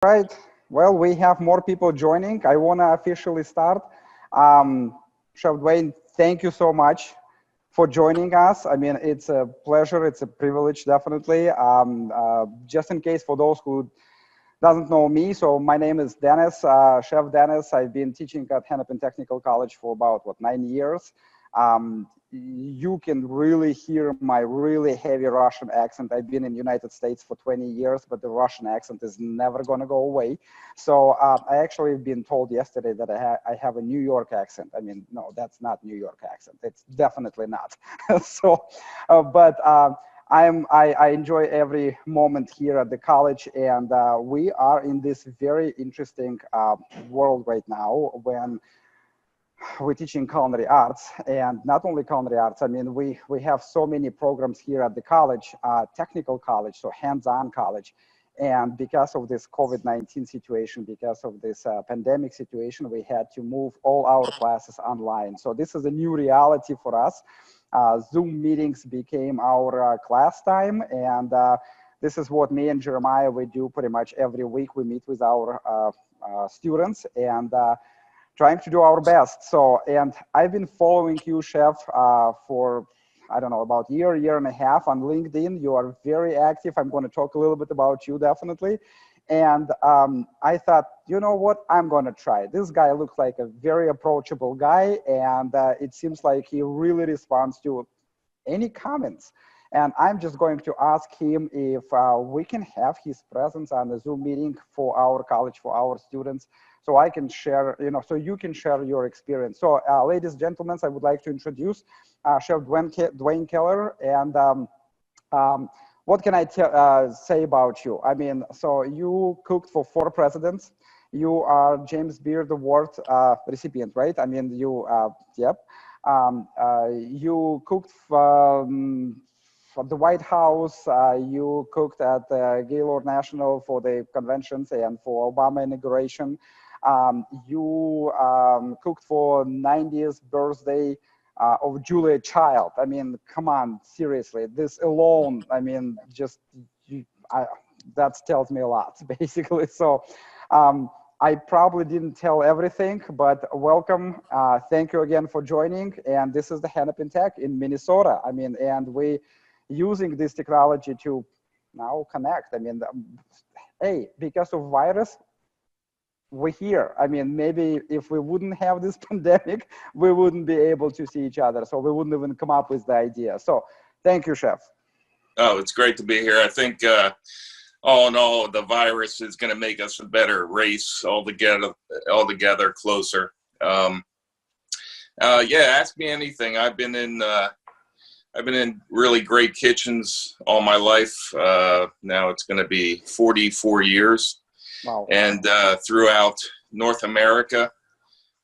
Right. Well, we have more people joining. I want to officially start. Um, Chef Duane, thank you so much for joining us. I mean, it's a pleasure. It's a privilege, definitely. Just in case for those who doesn't know me, so my name is Dennis, Chef Dennis. I've been teaching at Hennepin Technical College for about, 9 years. You can really hear my really heavy Russian accent. I've been in the United States for 20 years, but the Russian accent is never going to go away. So I actually been told yesterday that I have a New York accent. I mean, no, that's not New York accent. It's definitely not. So, but I enjoy every moment here at the college, and we are in this very interesting world right now when we're teaching culinary arts, and not only culinary arts. I mean, we have so many programs here at the college, technical college, so hands-on college. And because of this COVID-19 situation, because of this pandemic situation, we had to move all our classes online. So this is a new reality for us. Zoom meetings became our class time, and this is what me and Jeremiah, we do pretty much every week. We meet with our students and trying to do our best. So, and I've been following you, Chef, for, I don't know, about year and a half on LinkedIn. You are very active. I'm going to talk a little bit about you, definitely. And I thought, you know what, I'm going to try. This guy looks like a very approachable guy, and it seems like he really responds to any comments. And I'm just going to ask him if we can have his presence on the Zoom meeting for our college, for our students, so I can share, so you can share your experience. So ladies and gentlemen, I would like to introduce Chef Duane Keller. And what can I say about you? I mean, so you cooked for 4 presidents. You are James Beard Award recipient, right? I mean, yep. You cooked for the White House. You cooked at Gaylord National for the conventions and for Obama inauguration. You cooked for 90th birthday of Julia Child. I mean, come on, seriously, this alone, I mean, just, that tells me a lot, basically. So I probably didn't tell everything, but welcome. Thank you again for joining. And this is the Hennepin Tech in Minnesota. I mean, and we using this technology to now connect. I mean, hey, because of virus, we're here. I mean, maybe if we wouldn't have this pandemic, we wouldn't be able to see each other. So we wouldn't even come up with the idea. So thank you, Chef. Oh, it's great to be here. I think all in all, the virus is going to make us a better race all together closer. Yeah, ask me anything. I've been in really great kitchens all my life. Now it's going to be 44 years. Wow. And throughout North America,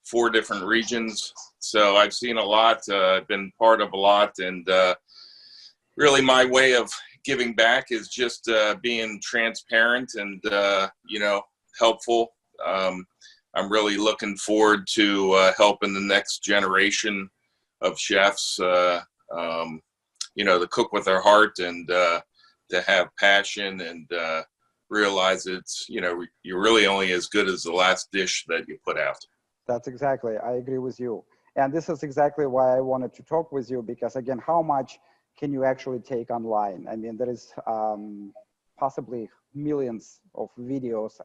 4 different regions. So I've seen a lot, I've been part of a lot, and really my way of giving back is just being transparent and, helpful. I'm really looking forward to helping the next generation of chefs, to cook with their heart and to have passion and realize it's, you're really only as good as the last dish that you put out. That's exactly, I agree with you. And this is exactly why I wanted to talk with you, because again, how much can you actually take online? I mean, there is possibly millions of videos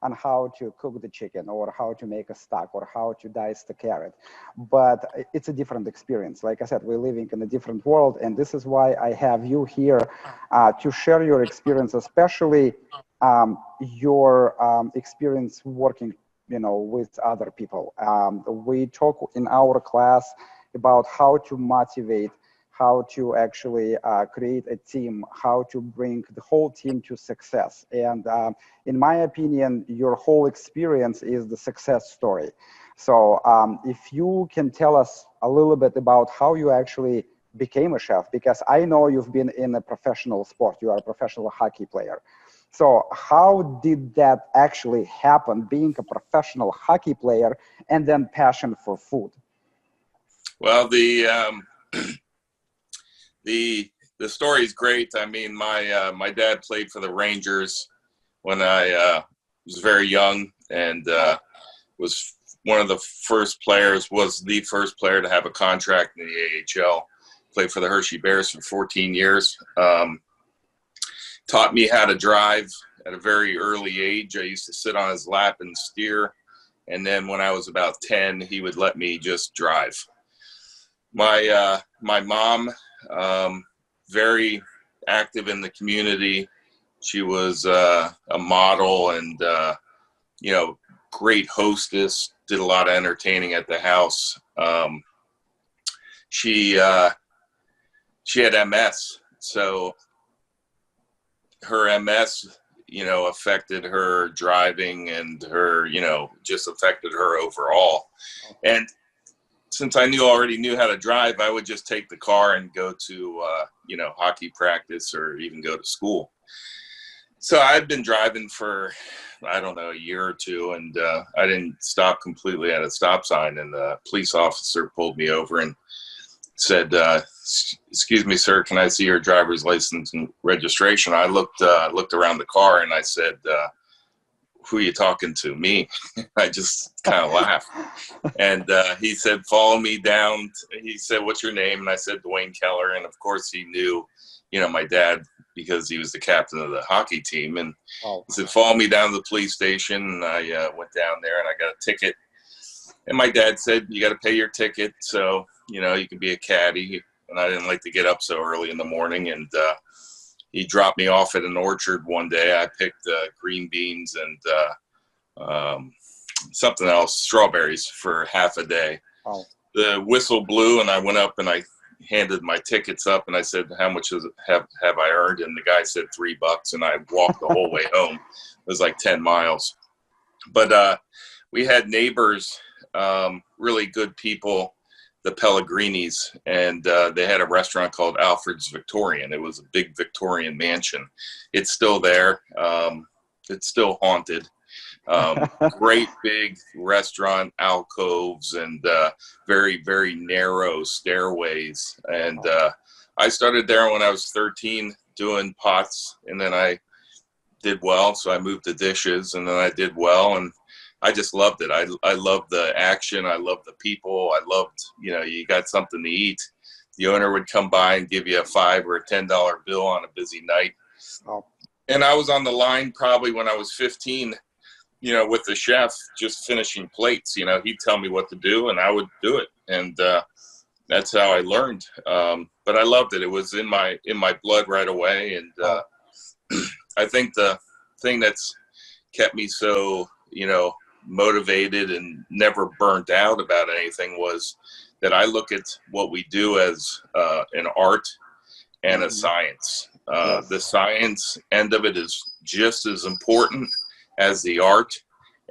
on how to cook the chicken or how to make a stock or how to dice the carrot. But it's a different experience. Like I said, we're living in a different world. And this is why I have you here to share your experience, especially your experience working, with other people. We talk in our class about how to motivate, how to actually create a team, how to bring the whole team to success. And in my opinion, your whole experience is the success story. So if you can tell us a little bit about how you actually became a chef, because I know you've been in a professional sport, you are a professional hockey player. So how did that actually happen, being a professional hockey player and then passion for food? Well, the story is great. I mean, my dad played for the Rangers when I was very young and was one of the first players, was the first player to have a contract in the AHL. Played for the Hershey Bears for 14 years. Taught me how to drive at a very early age. I used to sit on his lap and steer. And then when I was about 10, he would let me just drive. My mom, very active in the community. She was a model and, great hostess, did a lot of entertaining at the house. She had MS. So her MS, affected her driving and her, just affected her overall. And since I already knew how to drive, I would just take the car and go to, hockey practice or even go to school. So I'd been driving for, I don't know, a year or two, and I didn't stop completely at a stop sign. And the police officer pulled me over and said, "Excuse me, sir, can I see your driver's license and registration?" I looked around the car and I said, "Who are you talking to?" Me. I just kind of laughed. And he said, "Follow me down." He said, "What's your name?" And I said, "Duane Keller." And of course he knew, my dad, because he was the captain of the hockey team. And he said, "Follow me down to the police station." And I went down there and I got a ticket. And my dad said, "You got to pay your ticket, so, you can be a caddy." And I didn't like to get up so early in the morning. And he dropped me off at an orchard one day. I picked green beans and something else, strawberries, for half a day. Oh. The whistle blew and I went up and I handed my tickets up and I said, "How much have I earned?" And the guy said $3, and I walked the whole way home. It was like 10 miles. But we had neighbors, really good people, the Pellegrinis, and they had a restaurant called Alfred's Victorian. It was a big Victorian mansion. It's still there. It's still haunted. Great big restaurant, alcoves, and very, very narrow stairways. And I started there when I was 13 doing pots, and then I did well. So I moved to dishes, and then I did well. And I just loved it. I loved the action. I loved the people. I loved, you got something to eat. The owner would come by and give you a $5 or a $10 bill on a busy night. Oh. And I was on the line probably when I was 15, with the chef, just finishing plates. He'd tell me what to do and I would do it. And that's how I learned. But I loved it. It was in my blood right away. And I think the thing that's kept me so, motivated and never burnt out about anything was that I look at what we do as an art and a science. Yes. The science end of it is just as important as the art,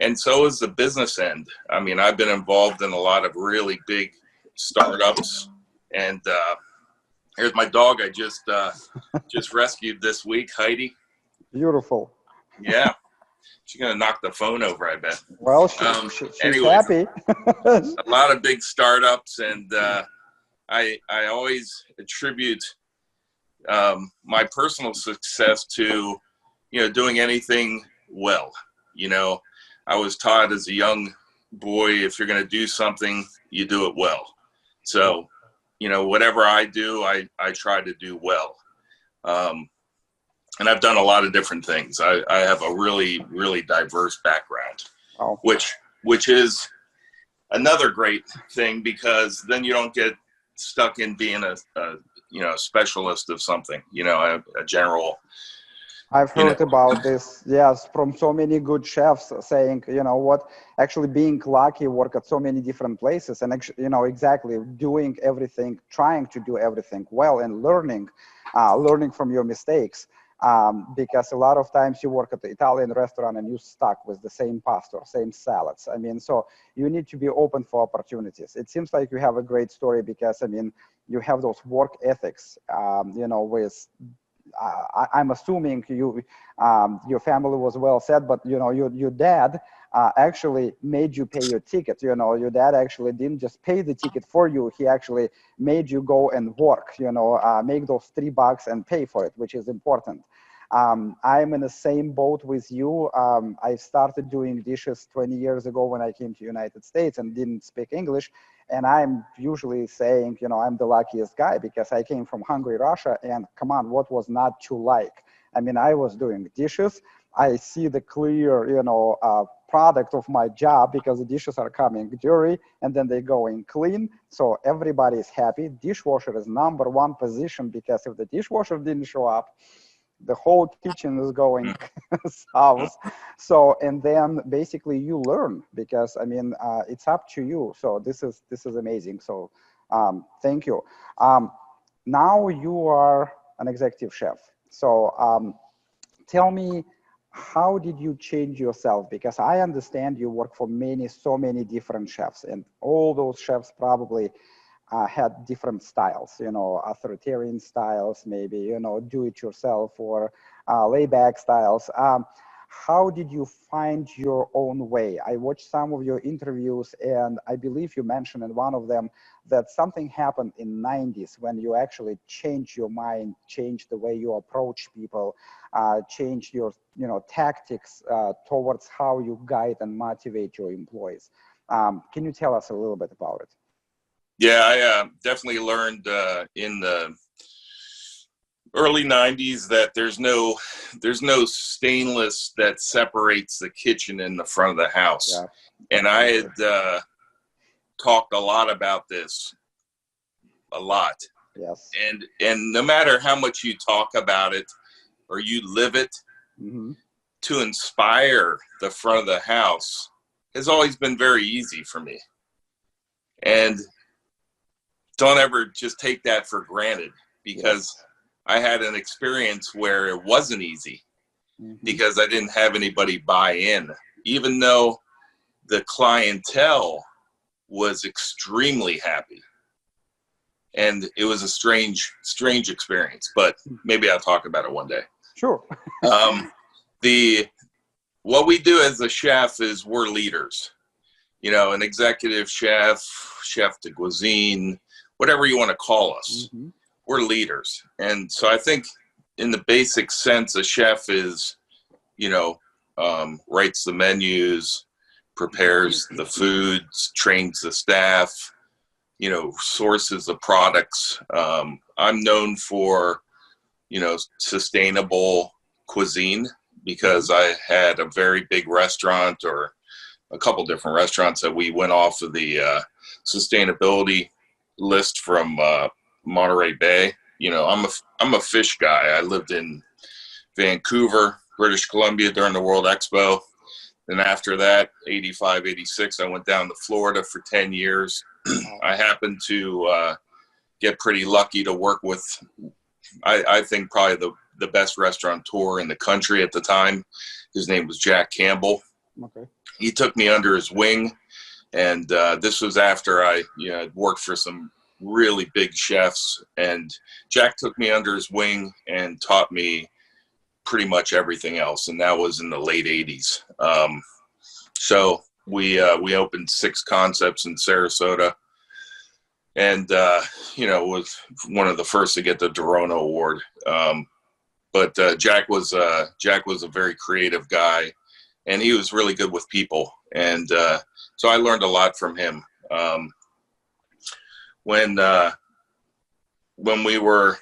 and so is the business end. I mean, I've been involved in a lot of really big startups, and here's my dog I just rescued this week, Heidi. Beautiful. Yeah. She's going to knock the phone over, I bet. Well, she's anyways, happy. A lot of big startups, and I always attribute my personal success to, doing anything well. I was taught as a young boy, if you're going to do something, you do it well. So, whatever I do, I try to do well. And I've done a lot of different things. I have a really, really diverse background, which is another great thing, because then you don't get stuck in being a specialist of something, a general. I've heard about this, yes, from so many good chefs saying, actually being lucky, work at so many different places, and actually, exactly doing everything, trying to do everything well, and learning from your mistakes. Because a lot of times you work at the Italian restaurant and you're stuck with the same pasta, same salads. I mean, so you need to be open for opportunities. It seems like you have a great story because, you have those work ethics, with, I'm assuming your family was well set, but, your dad actually made you pay your ticket. Your dad actually didn't just pay the ticket for you. He actually made you go and work, make those $3 and pay for it, which is important. I'm in the same boat with you. I started doing dishes 20 years ago when I came to United States and didn't speak English. And I'm usually saying, I'm the luckiest guy because I came from hungry Russia, and come on, what was not to like? I mean, I was doing dishes. I see the clear, product of my job because the dishes are coming dirty and then they go in clean. So everybody is happy. Dishwasher is #1 position because if the dishwasher didn't show up, the whole kitchen is going south. So, and then basically you learn because it's up to you. So this is amazing. So thank you. Now you are an executive chef. So tell me, how did you change yourself? Because I understand you work for so many different chefs, and all those chefs probably had different styles, authoritarian styles, maybe, do it yourself or layback styles. How did you find your own way? I watched some of your interviews, and I believe you mentioned in one of them that something happened in 90s when you actually changed your mind, changed the way you approach people, changed your tactics towards how you guide and motivate your employees. Can you tell us a little bit about it? Yeah, I definitely learned in the early 90s that there's no stainless that separates the kitchen and the front of the house. Yeah. And I had talked a lot about this, a lot. Yes. And no matter how much you talk about it or you live it, to inspire the front of the house has always been very easy for me. And don't ever just take that for granted, because I had an experience where it wasn't easy because I didn't have anybody buy in, even though the clientele was extremely happy. And it was a strange experience, but maybe I'll talk about it one day. Sure. What we do as a chef is we're leaders, an executive chef, chef de cuisine, whatever you want to call us. We're leaders. And so I think in the basic sense, a chef is, writes the menus, prepares the foods, trains the staff, sources the products. I'm known for, sustainable cuisine because I had a very big restaurant, or a couple different restaurants that we went off of the sustainability list from Monterey Bay. I'm a fish guy. I lived in Vancouver, British Columbia during the World Expo. Then after that, 85, 86, I went down to Florida for 10 years. I happened to get pretty lucky to work with, I think, probably the best restaurateur in the country at the time. His name was Jack Campbell. Okay. He took me under his wing. And this was after I worked for some really big chefs. And Jack took me under his wing and taught me pretty much everything else. And that was in the late 80s. So we opened 6 concepts in Sarasota. And, was one of the first to get the Dorona Award. But Jack was a very creative guy. And he was really good with people. And so I learned a lot from him. When we were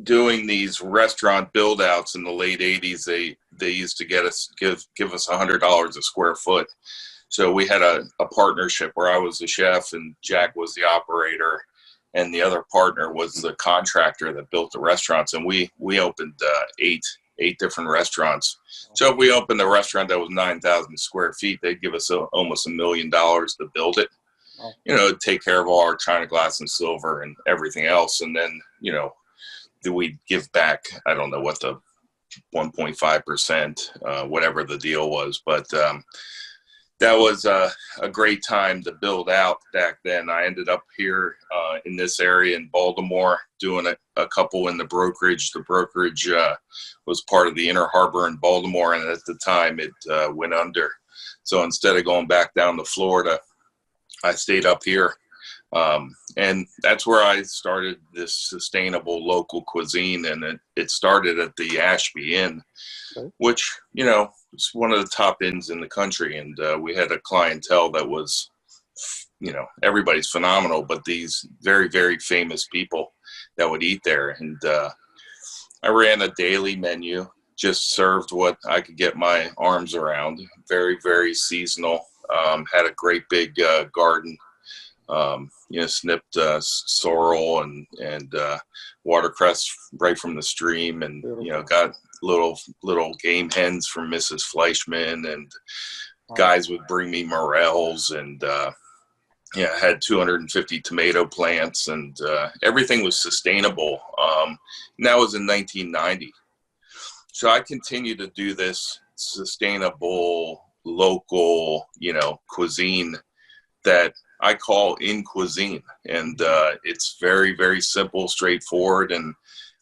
doing these restaurant build outs in the late 80s, they used to give us $100 a square foot. So we had a partnership where I was the chef and Jack was the operator, and the other partner was the contractor that built the restaurants. And we opened 8 different restaurants. So if we opened a restaurant that was 9,000 square feet, they'd give us almost $1 million to build it. Take care of all our china, glass, and silver and everything else. And then, we'd give back, I don't know what the 1.5%, whatever the deal was. But that was a great time to build out back then. I ended up here in this area in Baltimore doing a couple in the brokerage. The brokerage was part of the Inner Harbor in Baltimore, and at the time it went under. So instead of going back down to Florida, I stayed up here. And that's where I started this sustainable local cuisine. And it started at the Ashby Inn, Okay. which, is one of the top inns in the country. And we had a clientele that was, everybody's phenomenal, but these very, very famous people that would eat there. And I ran a daily menu, just served what I could get my arms around. Very, very seasonal. Had a great big garden. Snipped sorrel and watercress right from the stream, and got little game hens from Mrs. Fleischman, and guys would bring me morels, and had 250 tomato plants, and everything was sustainable. And that was in 1990. So I continue to do this sustainable local, cuisine that I call in cuisine, and it's very, very simple, straightforward. And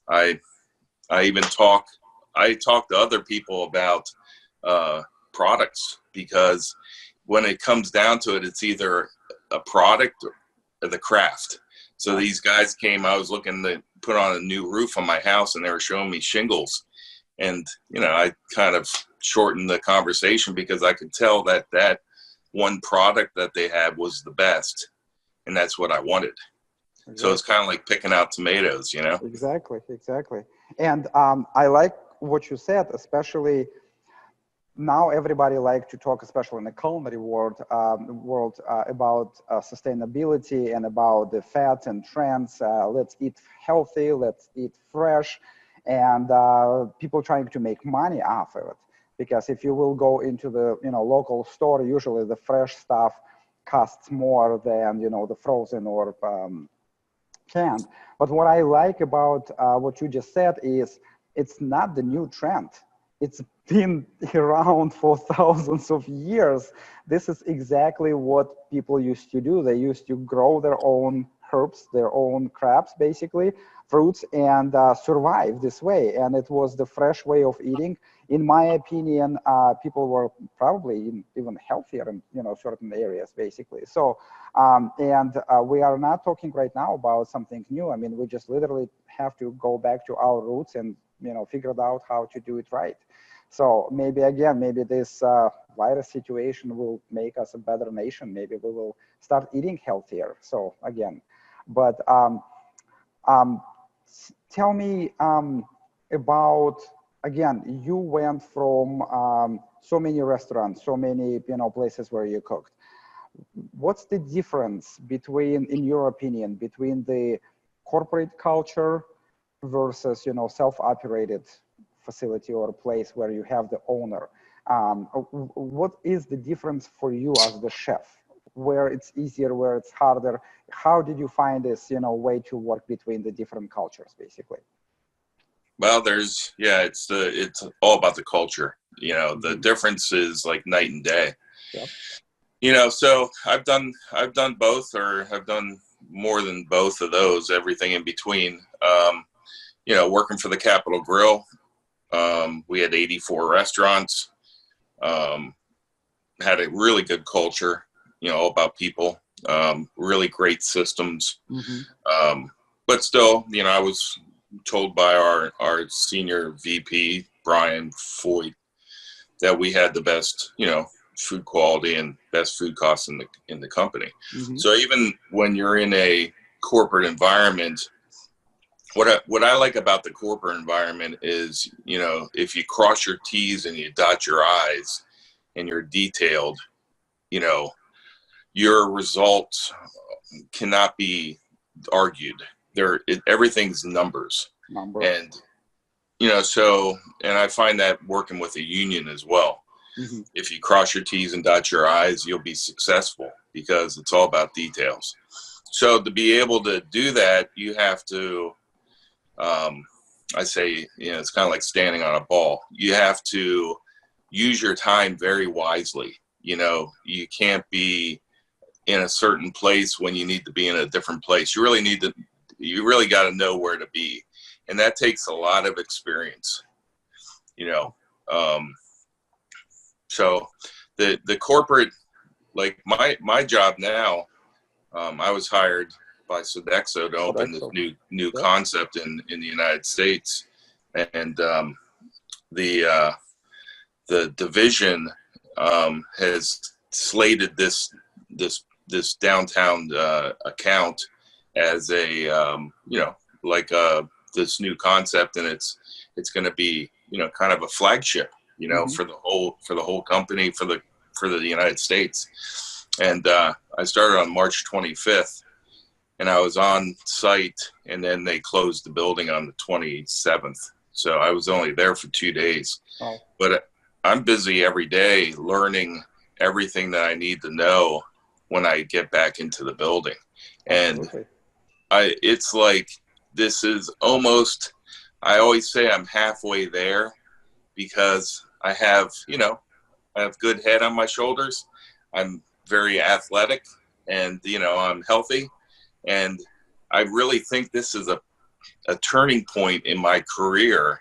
I even talk to other people about products, because when it comes down to it, it's either a product or the craft. So these guys came, I was looking to put on a new roof on my house, and they were showing me shingles. And, I kind of shortened the conversation because I could tell that one product that they had was the best, and that's what I wanted. Exactly. So it's kind of like picking out tomatoes, Exactly. And I like what you said, especially now everybody like to talk, especially in the culinary world, about sustainability and about the fads and trends. Let's eat healthy, let's eat fresh, and people trying to make money off of it. Because if you will go into the local store, usually the fresh stuff costs more than the frozen or canned. But what I like about what you just said is it's not the new trend. It's been around for thousands of years. This is exactly what people used to do. They used to grow their own herbs, their own crops, basically, fruits, and survive this way. And it was the fresh way of eating. In my opinion, people were probably even healthier in certain areas, basically. So, we are not talking right now about something new. I mean, we just literally have to go back to our roots and figure out how to do it right. So maybe this virus situation will make us a better nation. Maybe we will start eating healthier. So again, but tell me about, again, you went from so many restaurants, so many places where you cooked. What's the difference between, in your opinion, between the corporate culture versus self-operated facility or a place where you have the owner? What is the difference for you as the chef? Where it's easier, where it's harder? How did you find this way to work between the different cultures, basically? Well, it's all about the culture. The difference is like night and day. Yep. So I've done both, or I've done more than both of those, everything in between. Working for the Capitol Grill, we had 84 restaurants, had a really good culture, all about people, really great systems. Mm-hmm. But still, I was told by our senior VP, Brian Foyt, that we had the best, food quality and best food costs in the company. Mm-hmm. So even when you're in a corporate environment, what I like about the corporate environment is, if you cross your T's and you dot your I's and you're detailed, your results cannot be argued. Everything's numbers. And, and I find that working with a union as well. Mm-hmm. If you cross your T's and dot your I's, you'll be successful, because it's all about details. So to be able to do that, you have to, I say, it's kind of like standing on a ball. You have to use your time very wisely. You can't be in a certain place when you need to be in a different place. You really got to know where to be. And that takes a lot of experience, so the corporate, like my job now, I was hired by Sodexo to open this Sodexo. new Yeah. concept in the United States, and the division has slated this downtown account as a like this new concept, and it's going to be kind of a flagship for the whole company for the United States. And I started on March 25th, and I was on site, and then they closed the building on the 27th. So I was only there for 2 days. Oh. But I'm busy every day learning everything that I need to know when I get back into the building. And Absolutely. it's like, this is almost, I always say I'm halfway there, because I have good head on my shoulders. I'm very athletic, and I'm healthy, and I really think this is a turning point in my career,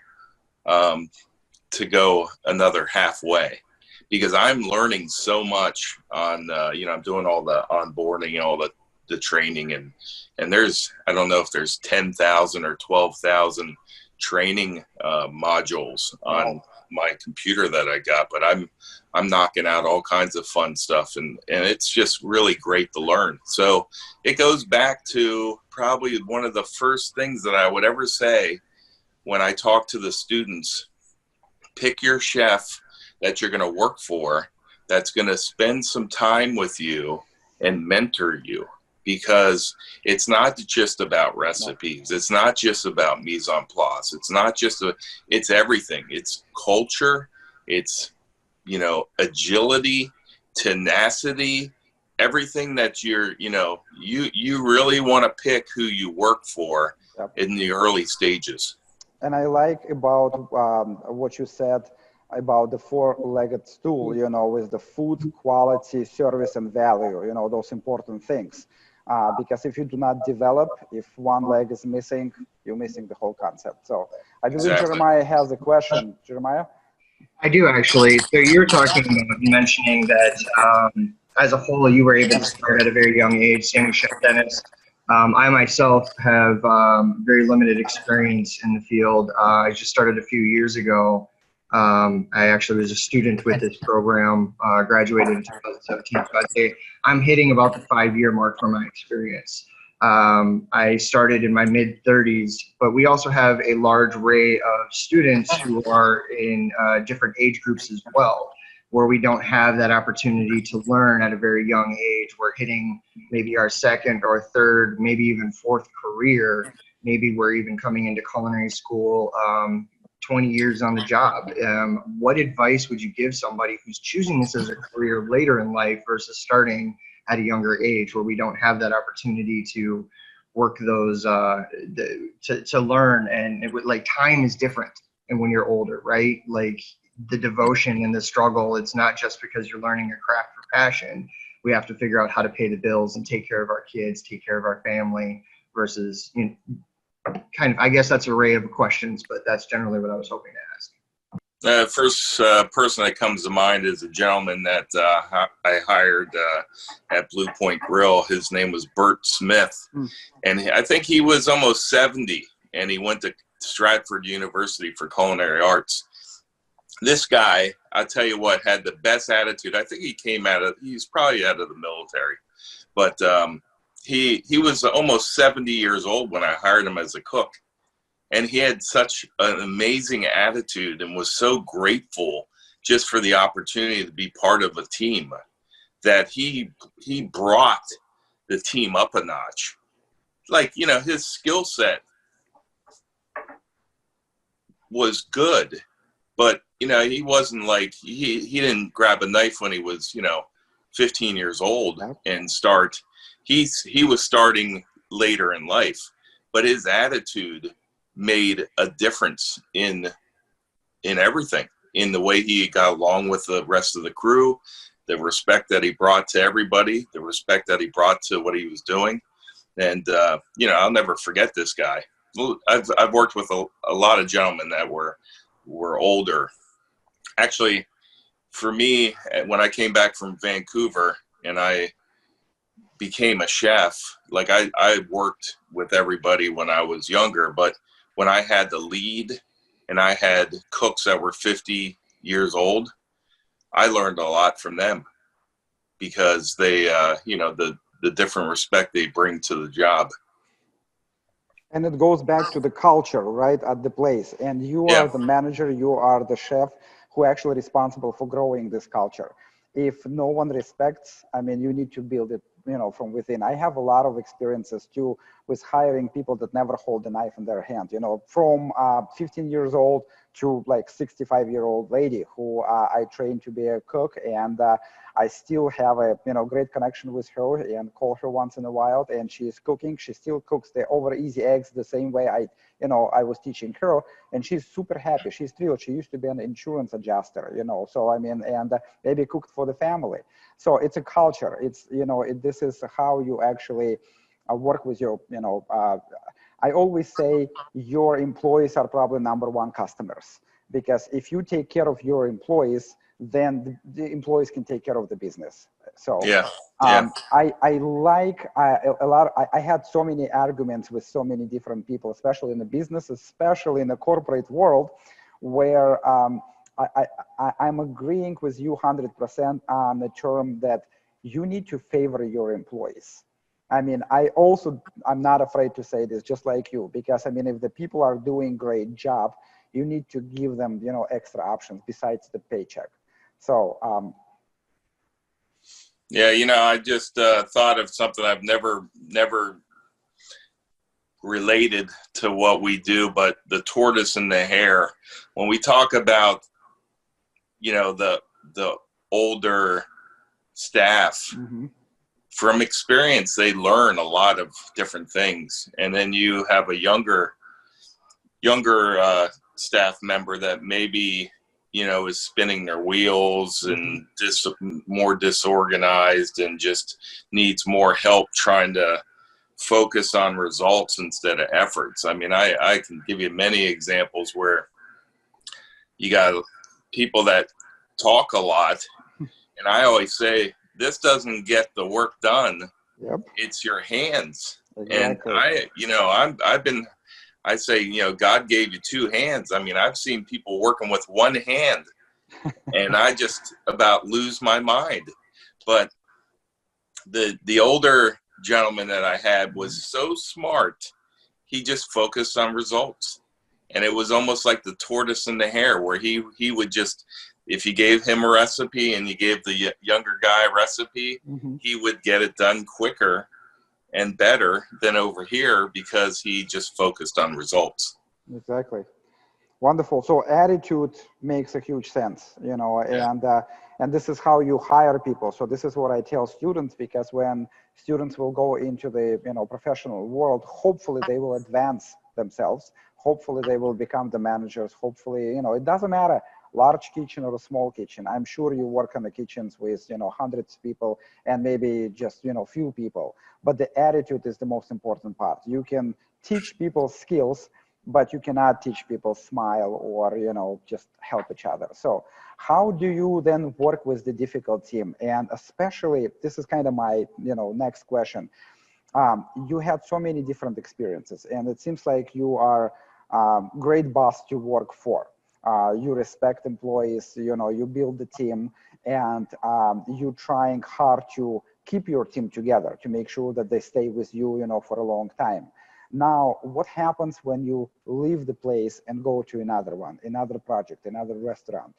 to go another halfway, because I'm learning so much on I'm doing all the onboarding, all the training, and there's, I don't know if there's 10,000 or 12,000 training modules on my computer that I got, but I'm knocking out all kinds of fun stuff, and it's just really great to learn. So it goes back to probably one of the first things that I would ever say when I talk to the students: pick your chef that you're going to work for, that's going to spend some time with you and mentor you, because it's not just about recipes. It's not just about mise en place. It's not just it's everything. It's culture. It's, agility, tenacity, everything that you really want to pick who you work for in the early stages. And I like about what you said about the four-legged stool, with the food, quality, service, and value, those important things. Because if you do not develop, if one leg is missing, you're missing the whole concept. So I believe Exactly. Jeremiah has a question. Jeremiah? I do, actually. So you were talking about mentioning that as a whole, you were able to start at a very young age, same with Chef Dennis. I myself have very limited experience in the field. I just started a few years ago. I actually was a student with this program, graduated in 2017. So I'd say I'm hitting about the 5-year mark for my experience. I started in my mid-30s, but we also have a large array of students who are in different age groups as well, where we don't have that opportunity to learn at a very young age. We're hitting maybe our second or third, maybe even fourth career. Maybe we're even coming into culinary school 20 years on the job. What advice would you give somebody who's choosing this as a career later in life versus starting at a younger age, where we don't have that opportunity to work those, to learn? And it would, like, time is different. And when you're older, right? Like, the devotion and the struggle, it's not just because you're learning a craft for passion. We have to figure out how to pay the bills and take care of our kids, take care of our family, versus, kind of, I guess that's an array of questions, but that's generally what I was hoping to ask. First person that comes to mind is a gentleman that I hired at Blue Point Grill. His name was Bert Smith, and I think he was almost 70, and he went to Stratford University for culinary arts. This guy, I'll tell you what, had the best attitude. I think he's probably out of the military, but he was almost 70 years old when I hired him as a cook. And he had such an amazing attitude and was so grateful just for the opportunity to be part of a team, that he brought the team up a notch. Like, his skill set was good, but, he wasn't like, he didn't grab a knife when he was, 15 years old and start. He was starting later in life, but his attitude made a difference in everything, in the way he got along with the rest of the crew, the respect that he brought to everybody, the respect that he brought to what he was doing. And, I'll never forget this guy. I've worked with a lot of gentlemen that were older. Actually, for me, when I came back from Vancouver and I became a chef, like I worked with everybody when I was younger, but when I had to lead and I had cooks that were 50 years old, I learned a lot from them because they, the different respect they bring to the job. And it goes back to the culture, right, at the place. And you are Yeah. the manager, you are the chef who are actually responsible for growing this culture. If no one respects, I mean, you need to build it, from within. I have a lot of experiences too with hiring people that never hold a knife in their hand, from 15 years old to like 65-year-old lady who I trained to be a cook, and I still have a great connection with her and call her once in a while, and she's cooking. She still cooks the over easy eggs the same way I was teaching her, and she's super happy. She's thrilled. She used to be an insurance adjuster, so I mean, and maybe cooked for the family. So it's a culture. It's this is how you actually work with your I always say your employees are probably number one customers, because if you take care of your employees, then the employees can take care of the business. So Yeah. I like a lot. I had so many arguments with so many different people, especially in the business, especially in the corporate world, where I'm agreeing with you 100% on the term that you need to favor your employees. I mean, I'm not afraid to say this, just like you, because I mean, if the people are doing great job, you need to give them, extra options besides the paycheck. So, yeah, I just thought of something I've never related to what we do, but the tortoise and the hare. When we talk about, the older staff, mm-hmm. from experience, they learn a lot of different things. And then you have a younger staff member that maybe, is spinning their wheels and more disorganized and just needs more help trying to focus on results instead of efforts. I mean, I can give you many examples where you got people that talk a lot, and I always say, this doesn't get the work done. Yep. It's your hands. Exactly. And I say, God gave you two hands. I mean, I've seen people working with one hand and I just about lose my mind. But the older gentleman that I had was so smart. He just focused on results. And it was almost like the tortoise and the hare, where he would just, if you gave him a recipe and you gave the younger guy a recipe, he would get it done quicker and better than over here because he just focused on results. Exactly. Wonderful. So attitude makes a huge sense, and this is how you hire people. So this is what I tell students, because when students will go into the professional world, hopefully they will advance themselves. Hopefully they will become the managers. Hopefully, it doesn't matter, large kitchen or a small kitchen. I'm sure you work in the kitchens with, hundreds of people and maybe just, few people. But the attitude is the most important part. You can teach people skills, but you cannot teach people smile or, just help each other. So how do you then work with the difficult team? And especially, this is kind of my, next question. You had so many different experiences, and it seems like you are great boss to work for. You respect employees, you build the team, and you trying hard to keep your team together to make sure that they stay with you, for a long time. Now, what happens when you leave the place and go to another one, another project, another restaurant?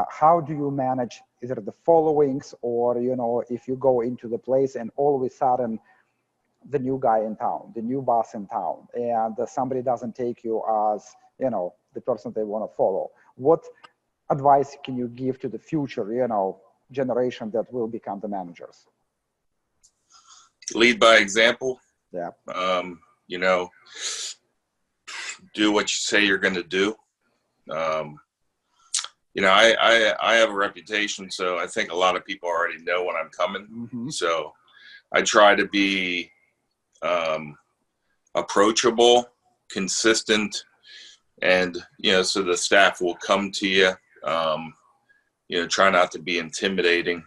How do you manage either the followings or, if you go into the place and all of a sudden the new guy in town, the new boss in town, and somebody doesn't take you as, the person they want to follow? What advice can you give to the future, generation that will become the managers? Lead by example. Yeah. Do what you say you're going to do. I have a reputation, so I think a lot of people already know when I'm coming. So I try to be approachable, consistent, and, so the staff will come to you. Try not to be intimidating.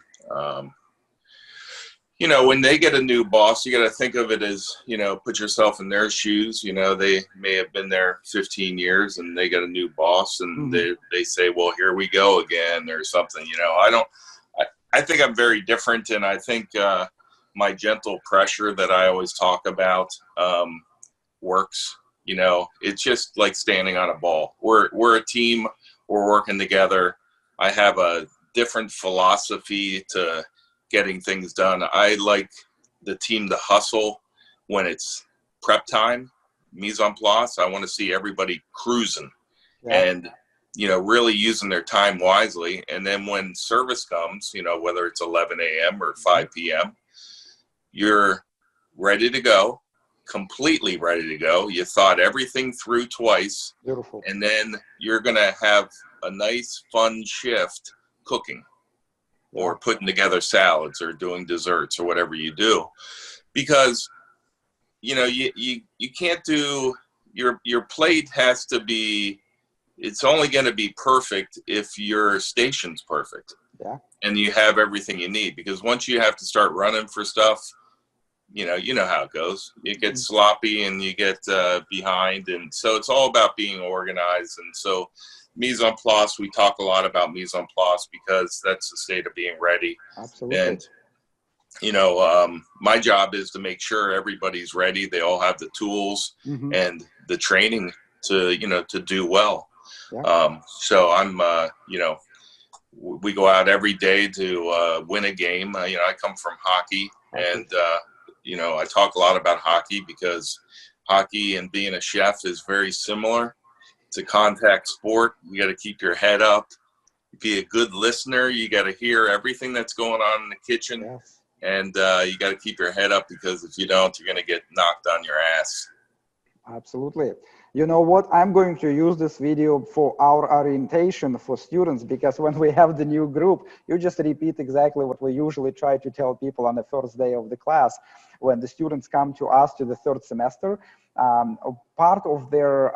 you know, when they get a new boss, you got to think of it as, you know, put yourself in their shoes. You know, they may have been there 15 years and they got a new boss and they say, well, here we go again or something. You know, I think I'm very different. And I think my gentle pressure that I always talk about works. You know, it's just like standing on a ball. We're a team. We're working together. I have a different philosophy to getting things done. I like the team to hustle when it's prep time, mise en place. I want to see everybody cruising and, you know, really using their time wisely. And then when service comes, you know, whether it's 11 a.m. or 5 p.m., you're ready to go, completely ready to go. You thought everything through twice. Beautiful. And then you're going to have a nice, fun shift cooking. Or putting together salads or doing desserts or whatever you do, because you know you can't do your plate has to be, it's only going to be perfect if your station's perfect and you have everything you need, because once you have to start running for stuff, you know how it goes. You get sloppy and you get behind, and so it's all about being organized. And so mise en place, we talk a lot about mise en place because that's the state of being ready. Absolutely. And, you know, my job is to make sure everybody's ready. They all have the tools and the training to, you know, to do well. So I'm, you know, we go out every day to win a game. You know, I come from hockey and, you know, I talk a lot about hockey because hockey and being a chef is very similar. It's a contact sport. You got to keep your head up. Be a good listener. You got to hear everything that's going on in the kitchen, and you got to keep your head up, because if you don't, you're going to get knocked on your ass. Absolutely. You know what? I'm going to use this video for our orientation for students, because when we have the new group, you just repeat exactly what we usually try to tell people on the first day of the class. When the students come to us to the third semester, part of their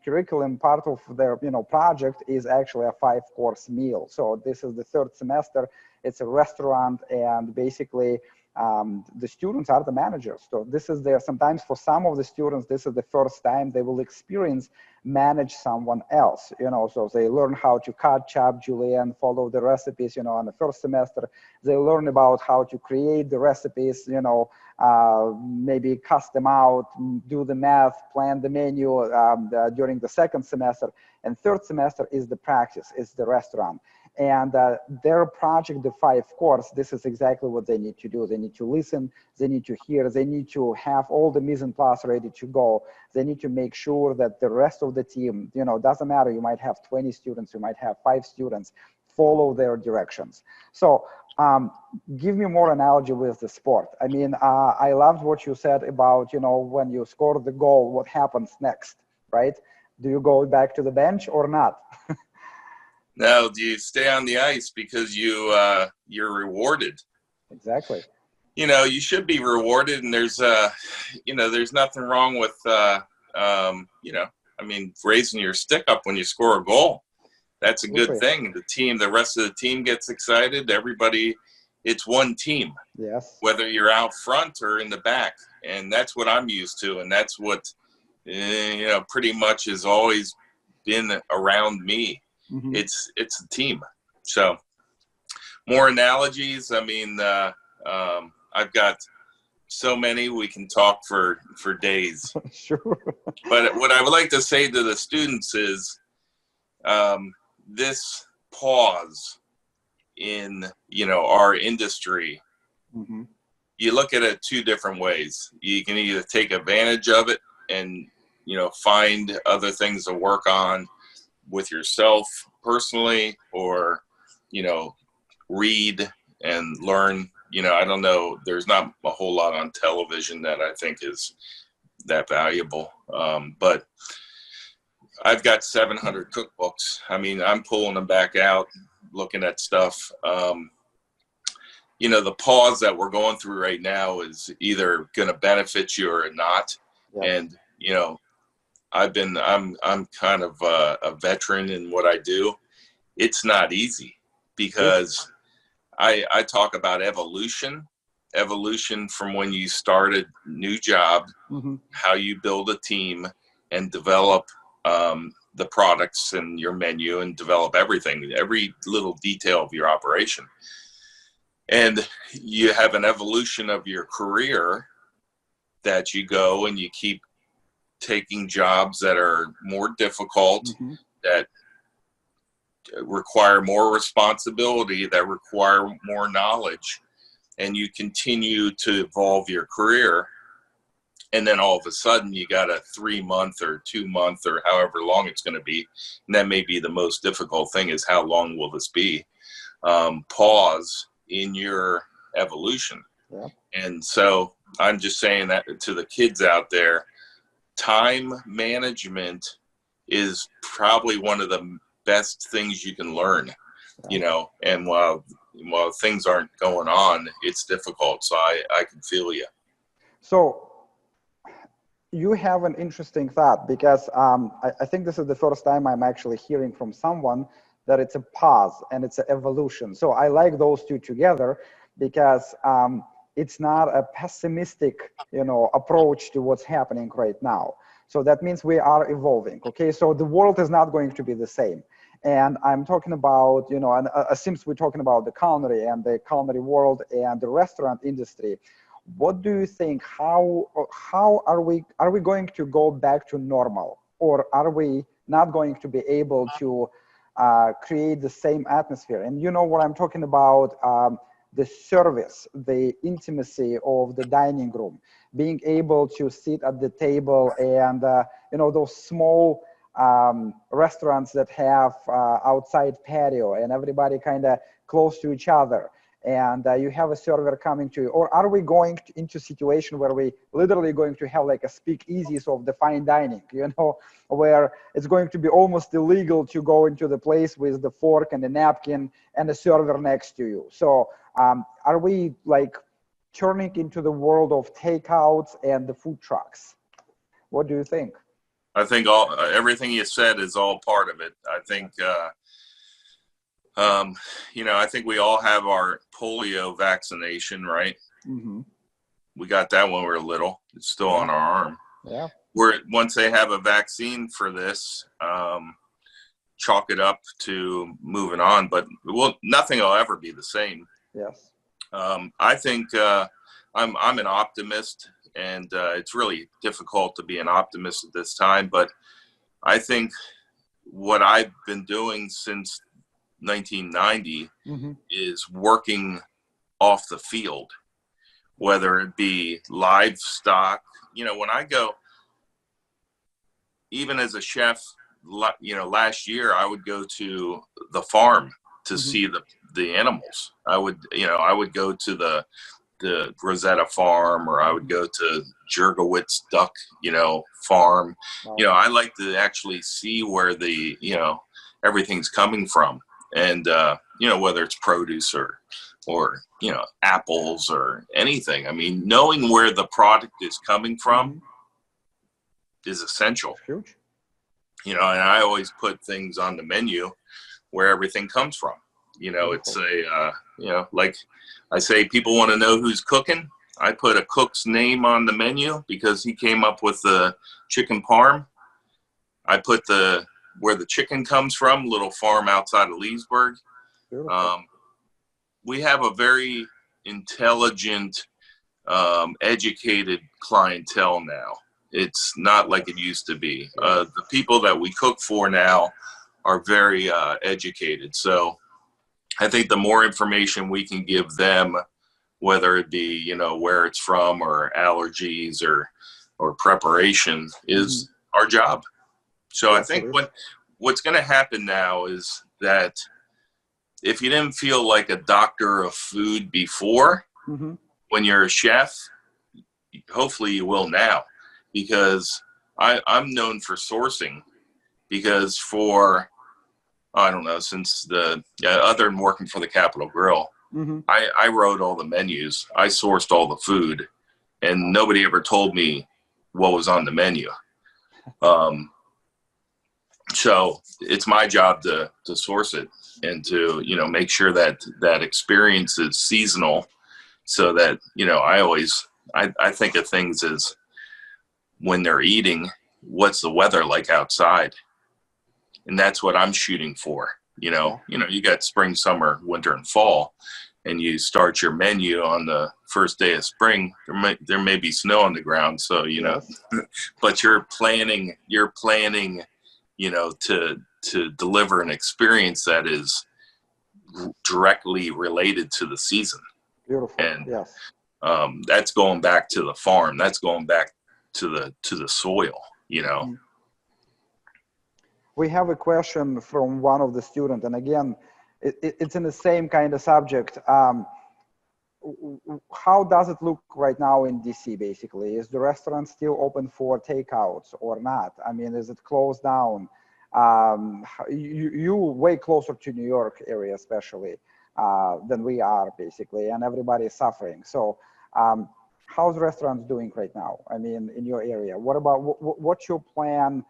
curriculum, part of their project is actually a 5-course meal. So this is the third semester. It's a restaurant, and basically the students are the managers. So this is sometimes for some of the students, this is the first time they will experience manage someone else, so they learn how to cut, chop, julienne, follow the recipes, on the first semester. They learn about how to create the recipes, maybe cast them out, do the math, plan the menu during the second semester. And third semester is the practice, is the restaurant. And their project, the 5-course, this is exactly what they need to do. They need to listen, they need to hear, they need to have all the mise en place ready to go. They need to make sure that the rest of the team, doesn't matter, you might have 20 students, you might have 5 students, follow their directions. So give me more analogy with the sport. I mean, I loved what you said about, when you score the goal, what happens next, right? Do you go back to the bench or not? No, you stay on the ice because you're rewarded. Exactly. You should be rewarded, and there's there's nothing wrong with raising your stick up when you score a goal. That's a good thing. The rest of the team gets excited. Everybody, it's one team. Yes. Whether you're out front or in the back, and that's what I'm used to, and that's what pretty much has always been around me. Mm-hmm. It's a team. So more analogies. I mean, I've got so many, we can talk for days. Sure. But what I would like to say to the students is this pause in, our industry, mm-hmm. You look at it 2 different ways. You can either take advantage of it and, find other things to work on with yourself personally, or, read and learn. I don't know, there's not a whole lot on television that I think is that valuable. But I've got 700 cookbooks. I mean, I'm pulling them back out, looking at stuff. The pause that we're going through right now is either going to benefit you or not. Yes. And, I'm kind of a veteran in what I do. It's not easy because I talk about evolution, evolution from when you start a new job, how you build a team and develop the products and your menu and develop everything, every little detail of your operation. And you have an evolution of your career that you go and you keep taking jobs that are more difficult, that require more responsibility, that require more knowledge, and you continue to evolve your career. And then all of a sudden you got a 3-month or 2-month or however long it's going to be. And that may be the most difficult thing, is how long will this be? Pause in your evolution. Yeah. And so I'm just saying that to the kids out there, time management is probably one of the best things you can learn, you know, and while things aren't going on, it's difficult. So I can feel you. So you have an interesting thought, because I think this is the first time I'm actually hearing from someone that it's a pause and it's an evolution. So I like those two together, because it's not a pessimistic, you know, approach to what's happening right now. So that means we are evolving. Okay, so the world is not going to be the same. And I'm talking about, you know, and since we're talking about the culinary and the culinary world and the restaurant industry, what do you think? How are we going to go back to normal, or are we not going to be able to create the same atmosphere? And you know what I'm talking about, the service, the intimacy of the dining room, being able to sit at the table, and you know, those small restaurants that have outside patio and everybody kind of close to each other, and you have a server coming to you? Or are we going into a situation where we literally going to have like a speakeasies of the fine dining, you know, where it's going to be almost illegal to go into the place with the fork and the napkin and the server next to you? So are we like turning into the world of takeouts and the food trucks? What do you think? I think everything you said is all part of it. I think, you know, I think we all have our polio vaccination, right? We got that when we were little. It's still on our arm. Yeah. Once they have a vaccine for this, chalk it up to moving on. But nothing will ever be the same. Yes. I think I'm an optimist, and it's really difficult to be an optimist at this time. But I think what I've been doing since 1990 is working off the field, whether it be livestock. You know, when I go, even as a chef, you know, last year I would go to the farm to see the animals. I would go to the Rosetta farm, or I would go to Jurgowitz duck, you know, farm. Wow. You know, I like to actually see where the, you know, everything's coming from. And, you know, whether it's produce or, you know, apples or anything. I mean, knowing where the product is coming from is essential. Huge. You know, and I always put things on the menu where everything comes from. You know, it's a, you know, like I say, people want to know who's cooking. I put a cook's name on the menu because he came up with the chicken parm. I put where the chicken comes from, little farm outside of Leesburg. We have a very intelligent, educated clientele now. It's not like it used to be. The people that we cook for now are very educated. So I think the more information we can give them, whether it be, you know, where it's from or allergies or preparation, is our job. So I think what's going to happen now is that if you didn't feel like a doctor of food before, when you're a chef, hopefully you will now, because I'm known for sourcing, because for, I don't know, since other than working for the Capitol Grill, I wrote all the menus. I sourced all the food, and nobody ever told me what was on the menu. So it's my job to source it and to, you know, make sure that experience is seasonal so that, I think of things as when they're eating, what's the weather like outside? And that's what I'm shooting for. You got spring, summer, winter, and fall, and you start your menu on the first day of spring. There may be snow on the ground, so but you're planning, to deliver an experience that is directly related to the season. Beautiful. And yes. That's going back to the farm. That's going back to the soil. We have a question from one of the students, and again, it's in the same kind of subject. How does it look right now in DC, basically? Is the restaurant still open for takeouts or not? I mean, is it closed down? You way closer to New York area, especially, than we are, basically, and everybody is suffering. So how's restaurants doing right now? I mean, in your area, what about, what's your plan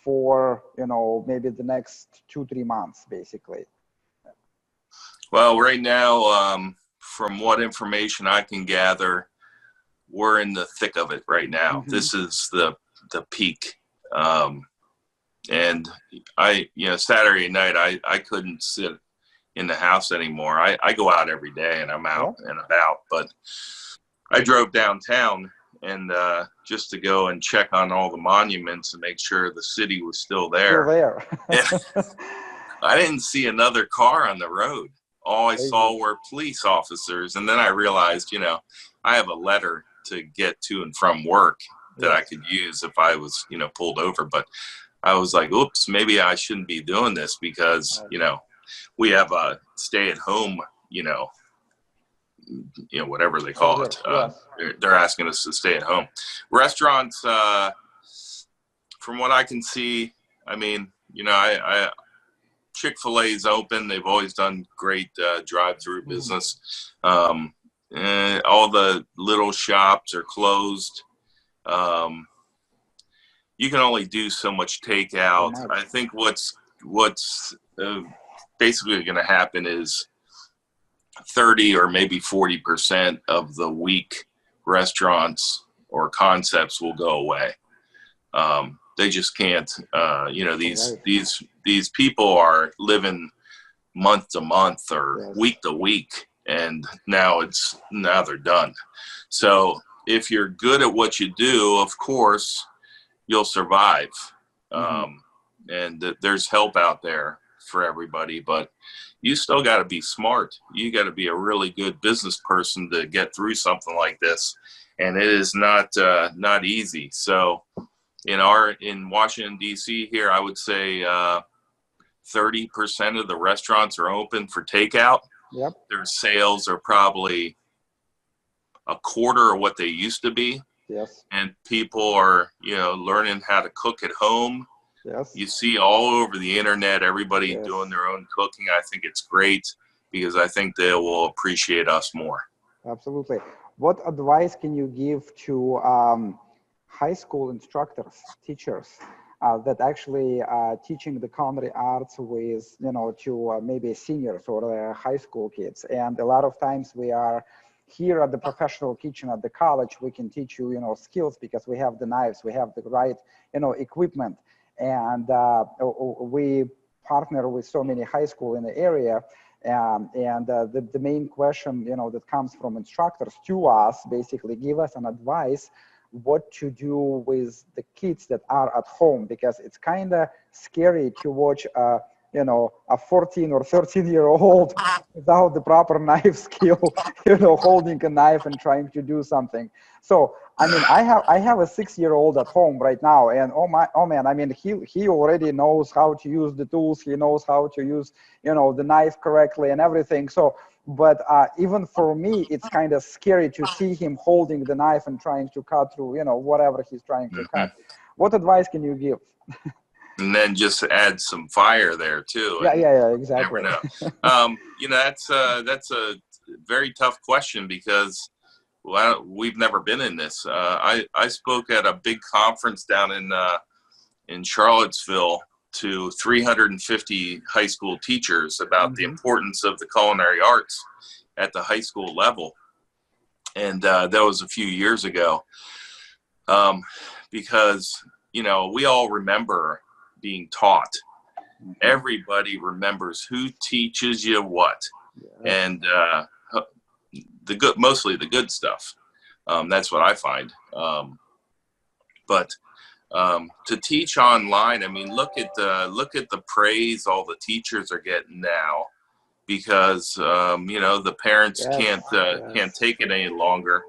for, maybe the next 2-3 months, basically? Well, right now, from what information I can gather, we're in the thick of it right now. Mm-hmm. This is the peak. And Saturday night, I couldn't sit in the house anymore. I go out every day and I'm out and about, but I drove downtown and just to go and check on all the monuments and make sure the city was still there. I didn't see another car on the road. All I saw were police officers. And then I realized, I have a letter to get to and from work that I could use if I was, pulled over. But I was like, oops, maybe I shouldn't be doing this because, we have a stay at home, whatever they call it. They're asking us to stay at home. Restaurants, from what I can see, I mean, Chick-fil-A's open. They've always done great drive-through business. All the little shops are closed. You can only do so much takeout. I think what's basically going to happen is 30 or maybe 40% of the weak restaurants or concepts will go away. They just can't, these people are living month to month or week to week, and now they're done. So if you're good at what you do, of course, you'll survive. And there's help out there for everybody, but you still got to be smart. You got to be a really good business person to get through something like this. And it is not easy. So in Washington, D.C. here, I would say 30% of the restaurants are open for takeout. Yep. Their sales are probably a quarter of what they used to be. Yes. And people are, learning how to cook at home. Yes. You see all over the internet, everybody doing their own cooking. I think it's great because I think they will appreciate us more. Absolutely. What advice can you give to high school instructors, teachers that actually teaching the culinary arts with, to maybe seniors or high school kids? And a lot of times we are here at the professional kitchen at the college, we can teach you, skills because we have the knives, we have the right, equipment. And we partner with so many high school in the area. The main question, that comes from instructors to us, basically give us an advice what to do with the kids that are at home, because it's kind of scary to watch a 14 or 13-year-old without the proper knife skill, holding a knife and trying to do something. So, I mean, I have a 6-year-old at home right now, and oh man, I mean, he already knows how to use the tools. He knows how to use, the knife correctly and everything. So, but even for me, it's kind of scary to see him holding the knife and trying to cut through, whatever he's trying to cut. What advice can you give? And then just add some fire there too. Yeah, exactly. You never know. That's a very tough question because we've never been in this. I spoke at a big conference down in Charlottesville to 350 high school teachers about the importance of the culinary arts at the high school level. And that was a few years ago, because, you know, we all remember being taught. Everybody remembers who teaches you what, and the good, mostly the good stuff. That's what I find. But to teach online, I mean, look at the praise all the teachers are getting now, because you know, the parents can't take it any longer,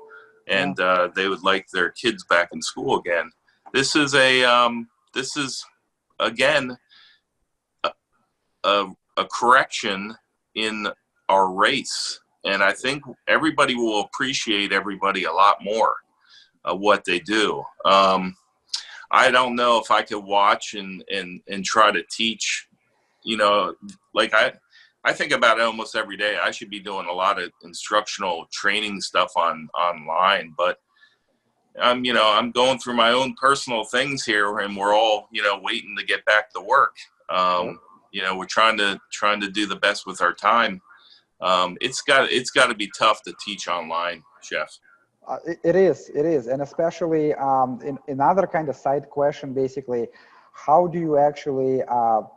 and they would like their kids back in school again. This is again a correction in our race, and I think everybody will appreciate everybody a lot more what they do. I don't know if I could watch and try to teach, you know, like I think about it almost every day. I should be doing a lot of instructional training stuff online, but you know, I'm going through my own personal things here, and we're all, you know, waiting to get back to work. You know, we're trying to do the best with our time. It's got to be tough to teach online, Chef. It is, and especially in another kind of side question, basically, how do you actually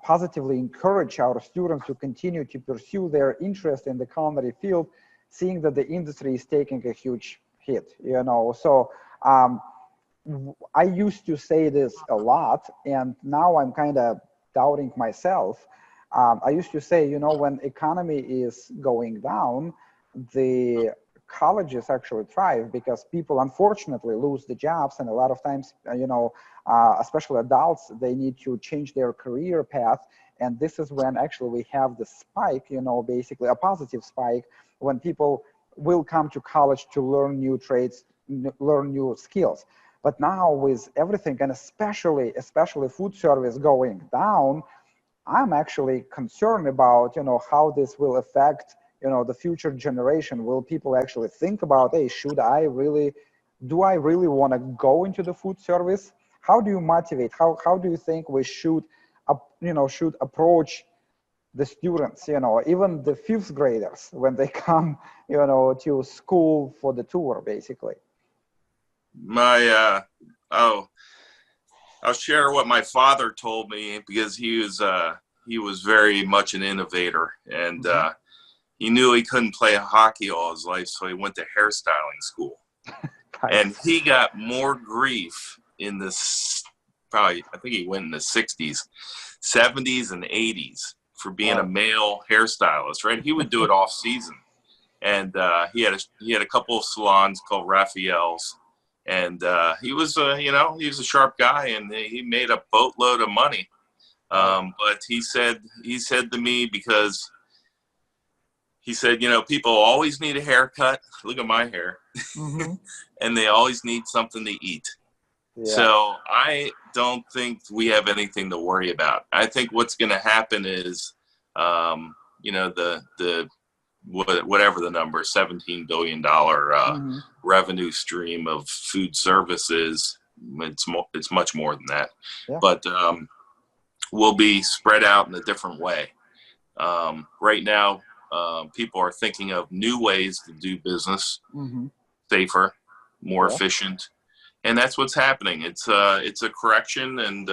positively encourage our students to continue to pursue their interest in the culinary field, seeing that the industry is taking a huge hit, you know? So I used to say this a lot, and now I'm kind of doubting myself. I used to say, you know, when economy is going down, the colleges actually thrive, because people unfortunately lose the jobs, and a lot of times, you know, especially adults, they need to change their career path, and this is when actually we have the spike, you know, basically a positive spike, when people will come to college to learn new trades, learn new skills. But now with everything, and especially food service going down, I'm actually concerned about, you know, how this will affect, you know, the future generation. Will people actually think about, hey, do I really want to go into the food service? How do you motivate? How do you think we should approach the students, you know, even the fifth graders when they come, you know, to school for the tour, basically? I'll share what my father told me, because he was very much an innovator, and he knew he couldn't play hockey all his life, so he went to hairstyling school. And he got more grief in this, probably, I think he went in the 60s, 70s, and 80s for being a male hairstylist, right? He would do it off season. And he had a couple of salons called Raphael's. And he was a sharp guy, and he made a boatload of money. But he said to me, because he said, you know, people always need a haircut. Look at my hair. And they always need something to eat. Yeah. So I don't think we have anything to worry about. I think what's going to happen is, you know, whatever the number, $17 billion revenue stream of food services. It's much more than that, but will be spread out in a different way. Right now, people are thinking of new ways to do business, safer, more efficient, and that's what's happening. It's a correction, and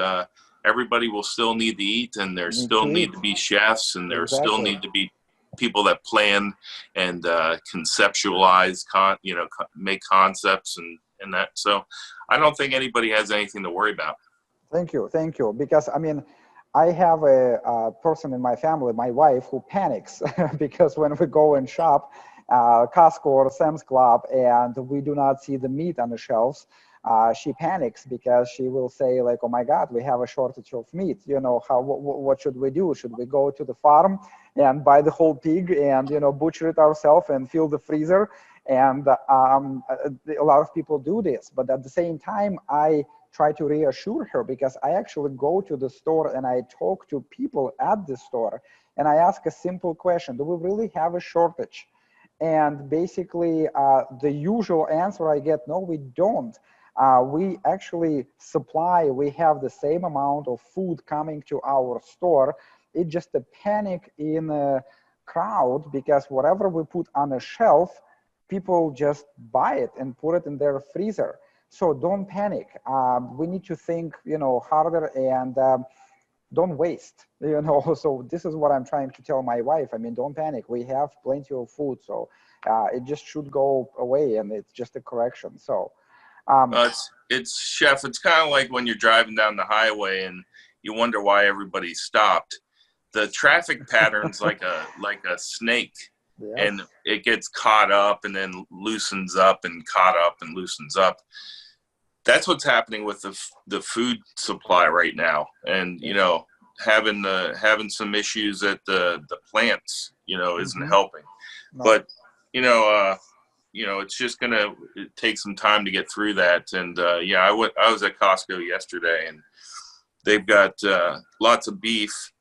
everybody will still need to eat, and there still need to be chefs, and there still need to be people that plan and conceptualize, make concepts and that. So I don't think anybody has anything to worry about. Thank you. Because I mean, I have a person in my family, my wife, who panics because when we go and shop, Costco or Sam's Club, and we do not see the meat on the shelves, she panics, because she will say, like, oh my God, we have a shortage of meat. You know, what should we do? Should we go to the farm and buy the whole pig and, you know, butcher it ourselves and fill the freezer? And a lot of people do this. But at the same time, I try to reassure her, because I actually go to the store and I talk to people at the store, and I ask a simple question: do we really have a shortage? And basically, the usual answer I get, no, we don't. We actually we have the same amount of food coming to our store. It's just a panic in a crowd, because whatever we put on a shelf, people just buy it and put it in their freezer. So don't panic. We need to think, harder and don't waste, So this is what I'm trying to tell my wife. I mean, don't panic. We have plenty of food, so it just should go away, and it's just a correction. So, it's chef. It's kind of like when you're driving down the highway and you wonder why everybody stopped. The traffic pattern's like a snake. yes. And it gets caught up and then loosens up and caught up and loosens up. That's what's happening with the food supply right now. And, having some issues at the plants, isn't helping. No. But, it's just going to take some time to get through that. And, I was at Costco yesterday, and they've got lots of beef.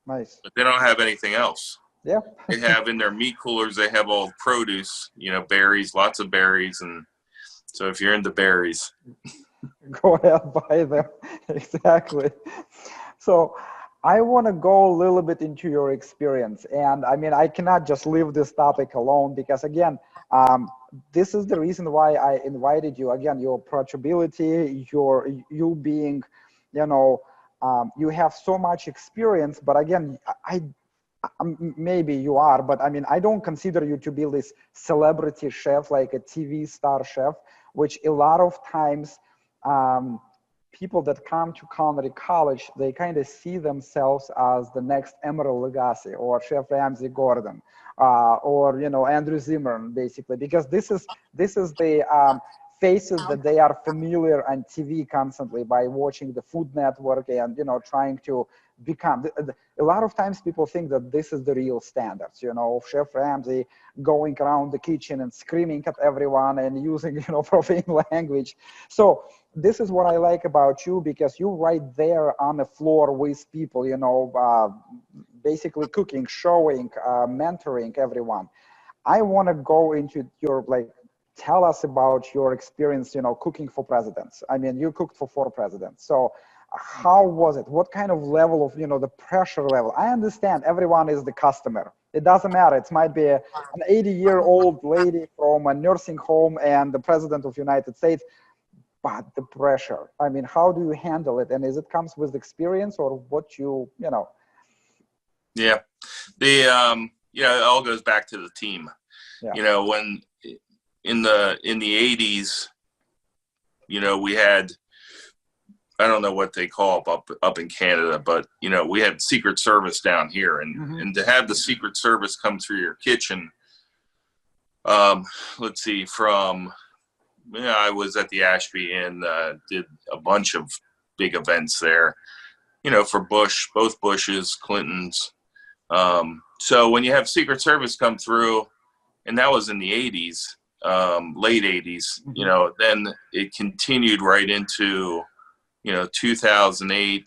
Nice. But they don't have anything else. Yeah. They have in their meat coolers, they have all produce, berries, lots of berries. And so if you're into berries, go ahead, buy them. Exactly. So I want to go a little bit into your experience. And I mean, I cannot just leave this topic alone because, again, this is the reason why I invited you. Again, your approachability, you being, you have so much experience. But again, maybe you are, but I mean, I don't consider you to be this celebrity chef, like a TV star chef, which a lot of times people that come to Culinary College, they kind of see themselves as the next Emeril Lagasse or Chef Ramsay Gordon or, Andrew Zimmern, basically, because this is the faces that they are familiar on TV constantly by watching the Food Network and, trying to become. A lot of times people think that this is the real standards, Chef Ramsay going around the kitchen and screaming at everyone and using, profane language. So this is what I like about you, because you're right there on the floor with people, basically cooking, showing, mentoring everyone. I want to go into your, tell us about your experience, cooking for presidents. I mean, you cooked for 4 presidents. So how was it? What kind of level of, the pressure level? I understand everyone is the customer. It doesn't matter. It might be an 80-year-old lady from a nursing home and the president of the United States, but the pressure, I mean, how do you handle it? And is it comes with experience or what Yeah. It all goes back to the team. Yeah. When in the 80s, we had, I don't know what they call up in Canada, but we had Secret Service down here, and to have the Secret Service come through your kitchen, let's see, I was at the Ashby Inn, did a bunch of big events there, for Bush, both Bushes, Clintons. So when you have Secret Service come through, and that was in the 80s, late 80s, then it continued right into 2008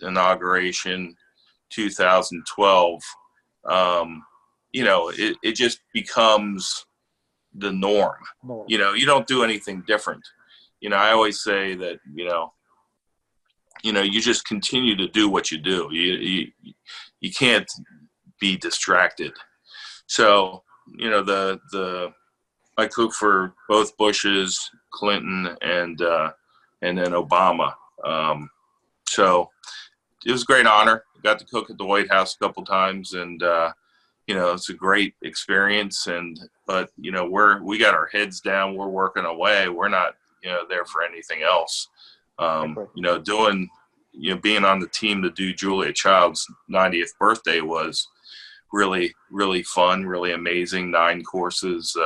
inauguration, 2012, it just becomes the norm. You don't do anything different. I always say that, you just continue to do what you do. You can't be distracted. So, I cook for both Bushes, Clinton, and then Obama. So it was a great honor. Got to cook at the White House a couple times, and it's a great experience. But we got our heads down. We're working away. We're not there for anything else. Being on the team to do Julia Child's 90th birthday was really, really fun, really amazing. 9 courses,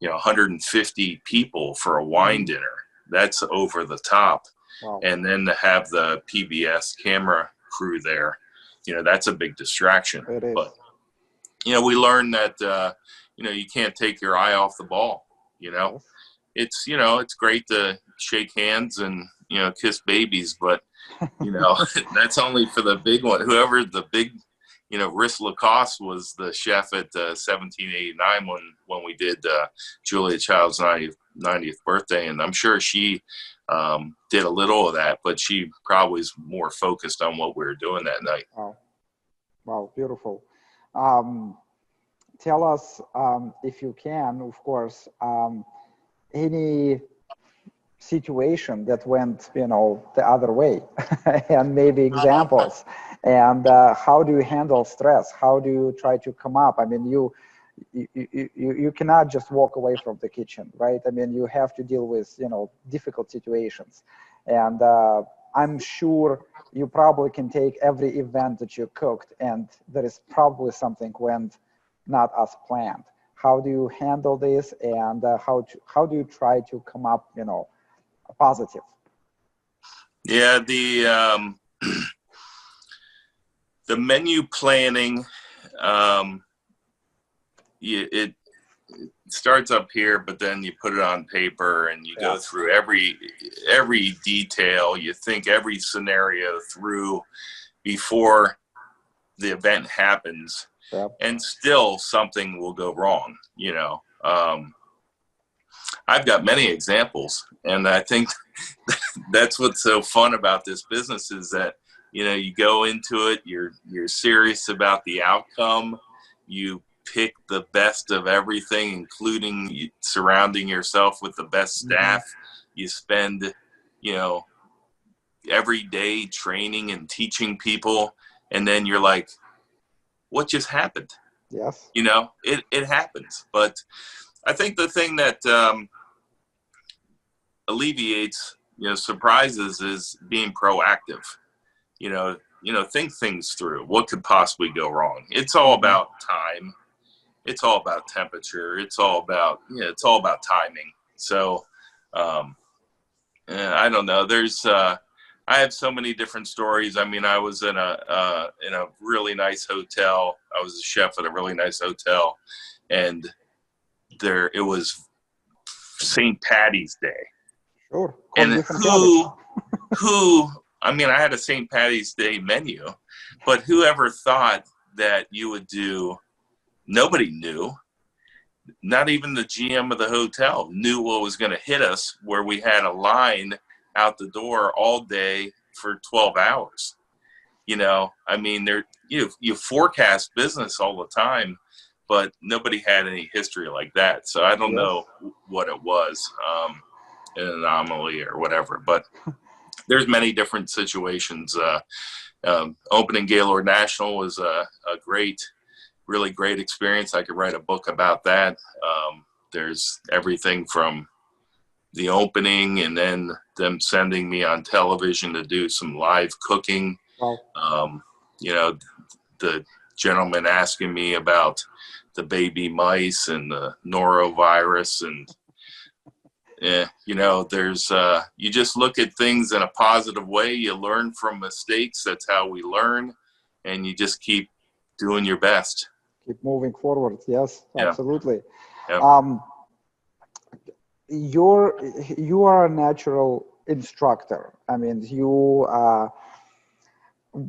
150 people for a wine dinner. That's over the top. Wow. And then to have the PBS camera crew there, that's a big distraction. It is. But, we learned that, you can't take your eye off the ball. It's great to shake hands and, kiss babies, but, that's only for the big one. Whoever the big, Riss Lacoste was the chef at 1789 when we did Julia Child's 90th birthday. And I'm sure she did a little of that, but she probably is more focused on what we were doing that night. Wow, beautiful. tell us, if you can, of course, any situation that went, the other way, and maybe examples, and how do you handle stress? How do you try to come up? I mean, you cannot just walk away from the kitchen, right? I mean, you have to deal with, difficult situations. And I'm sure you probably can take every event that you cooked, and there is probably something went not as planned. How do you handle this, and how do you try to come up, positive? Yeah, the menu planning, it starts up here, but then you put it on paper and you go through every detail. You think every scenario through before the event happens, and still something will go wrong. I've got many examples, and I think that's what's so fun about this business is that, you go into it, you're serious about the outcome. You pick the best of everything, including surrounding yourself with the best staff. You spend, every day training and teaching people, and then you're like, what just happened? Yes. It happens. But I think the thing that alleviates, surprises is being proactive. Think things through. What could possibly go wrong? It's all about time. It's all about temperature. It's all about timing. So, I don't know. I have so many different stories. I mean, I was in a really nice hotel. I was a chef at a really nice hotel, and it was St. Patty's Day. Sure. And I mean, I had a St. Patty's Day menu, but whoever thought that you would do, nobody knew. Not even the GM of the hotel knew what was going to hit us, where we had a line out the door all day for 12 hours. I mean, you forecast business all the time, but nobody had any history like that. So I don't know what it was, an anomaly or whatever, but there's many different situations. Opening Gaylord National was a really great experience. I could write a book about that. There's everything from the opening and then them sending me on television to do some live cooking. Wow. The gentleman asking me about the baby mice and the norovirus, and there's you just look at things in a positive way. You learn from mistakes. That's how we learn, and you just keep doing your best. Keep moving forward. Yes, absolutely. Yeah. You are a natural instructor. I mean,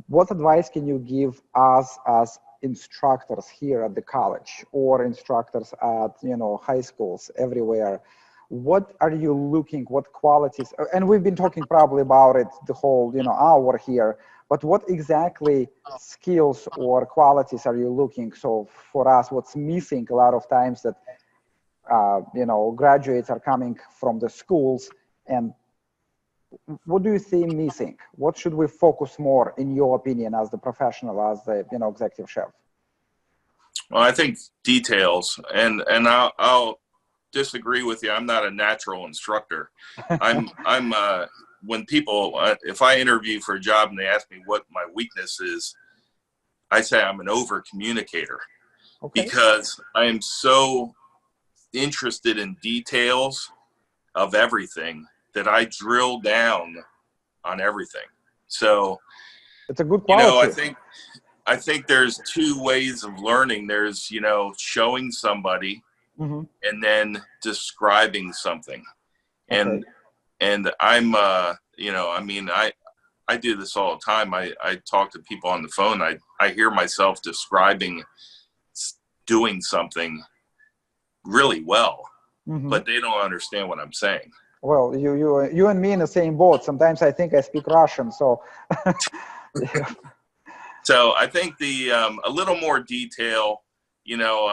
what advice can you give us as instructors here at the college, or instructors at high schools everywhere? What are you looking? What qualities? And we've been talking probably about it the whole hour here. But what exactly skills or qualities are you looking? So for us, what's missing a lot of times that graduates are coming from the schools, and what do you see missing? What should we focus more, in your opinion, as the professional, as the executive chef? Well, I think details, and I'll disagree with you. I'm not a natural instructor. I'm when people, if I interview for a job and they ask me what my weakness is, I say I'm an over communicator, because I am so interested in details of everything that I drill down on everything. So it's a good quality. I think there's two ways of learning. There's, showing somebody and then describing something. And I'm, I do this all the time. I talk to people on the phone. I hear myself describing doing something really well, but they don't understand what I'm saying. Well, you and me in the same boat. Sometimes I think I speak Russian, so. So I think a little more detail, you know,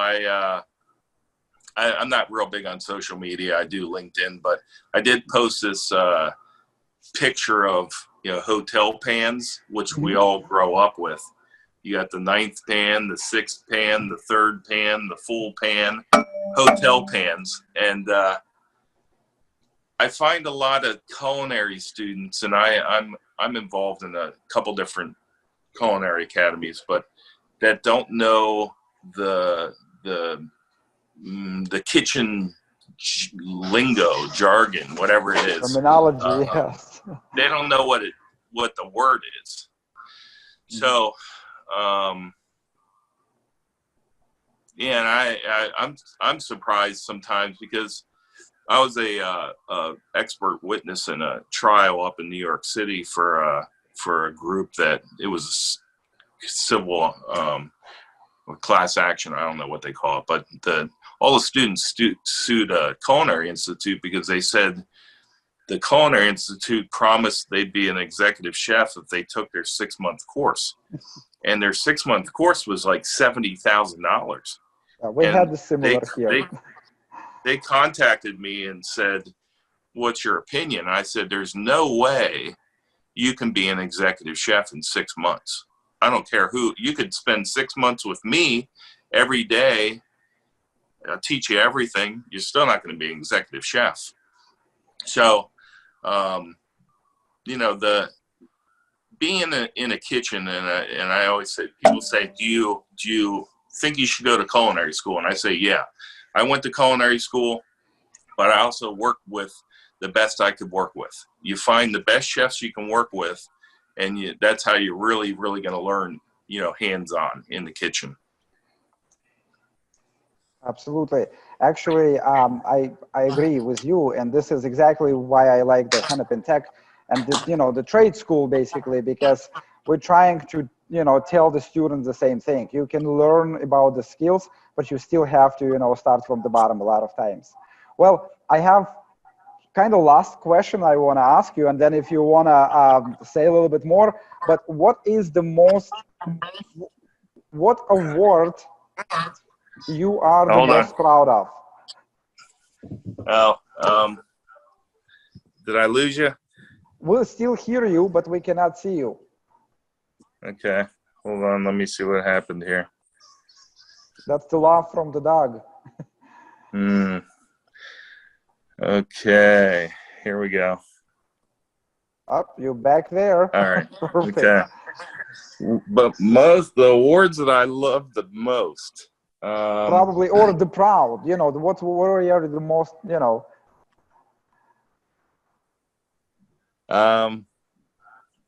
I'm not real big on social media. I do LinkedIn, but I did post this picture of, you know, hotel pans, which we all grow up with. You got the 9th pan, the 6th pan, the 3rd pan, the full pan, hotel pans. And I find a lot of culinary students, and I'm involved in a couple different culinary academies, but that don't know the kitchen lingo, jargon, whatever it is. Terminology, yes. They don't know what the word is. So, yeah, and I'm surprised sometimes because I was a expert witness in a trial up in New York City for a group that it was a civil class action. I don't know what they call it, but all the students sued a Culinary Institute because they said the Culinary Institute promised they'd be an executive chef if they took their 6-month course, and their 6-month course was like $70,000. We had the similar here. They contacted me and said, "What's your opinion?" I said, "There's no way you can be an executive chef in 6 months. I don't care who. You could spend 6 months with me every day. I'll teach you everything. You're still not going to be an executive chef." So, you know, being in a kitchen, and I always say, people say, do you think you should go to culinary school? And I say, yeah. I went to culinary school, but I also worked with the best I could work with. You find the best chefs you can work with, and that's how you're really, really going to learn, you know, hands-on in the kitchen. Absolutely. Actually, I agree with you, and this is exactly why I like the Hennepin Tech and the trade school, basically, because we're trying to tell the students the same thing. You can learn about the skills, but you still have to start from the bottom a lot of times. Well, I have kind of last question I want to ask you, and then if you want to say a little bit more, but what award you are the most proud of? Oh, did I lose you? We'll still hear you, but we cannot see you. Okay, hold on. Let me see what happened here. That's the laugh from the dog. Okay, here we go. Up, you're back there. All right. Perfect. Okay. But the awards that I love the most. Probably, or the proud. What are the most,